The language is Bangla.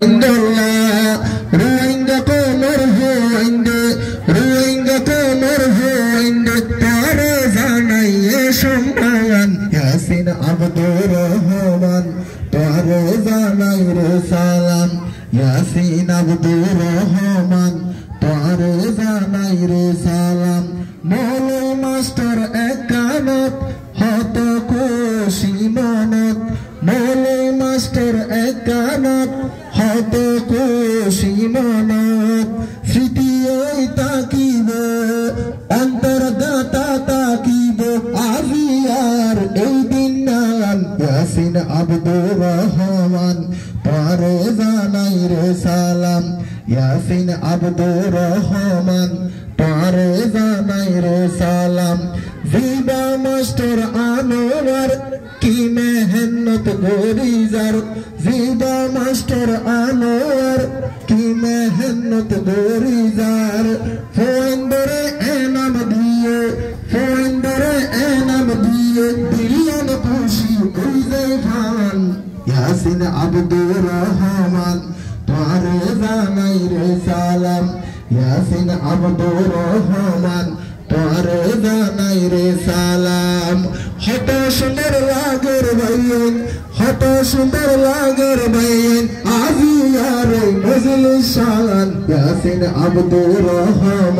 Rohingya ko mor hoinde tare zanaiye সম্মান Yasin Abdur Rahman tare zanai re salam Yasin Abdur Rahman tare zanai re salam মৌলভী মাস্টার একানত হত খুশি মনত মৌলভী মাস্টার একানত হত খুশি মনত স্মৃতি ওই তাকিব অন্তর্দাতা তাকিব আজিয়ার এই দিন নাম ইয়াসিন আব্দুর রহমান তরে জানাই রে সালাম ইয়াসিন আব্দুর রহমান তরে জানাই রে সালাম জিবা মাস্টার আনোয়ার কি মেহনত গরিজার জিবা মাস্টার আনোয়ার কি মেহনত গরিজার ফোন্দরে এনাম দিয়ে বিলিয়ন খুশি কইজে ফান ইয়াসিন আব্দুর রহমান তরে জানাই রে সালাম ইয়াসিন আব্দুর রহমান তরে জানাই রে সালাম হত সুন্দর লাগের বাইন আজিয়ার মজলিস শান ইয়াসিন আব্দুর রহমান।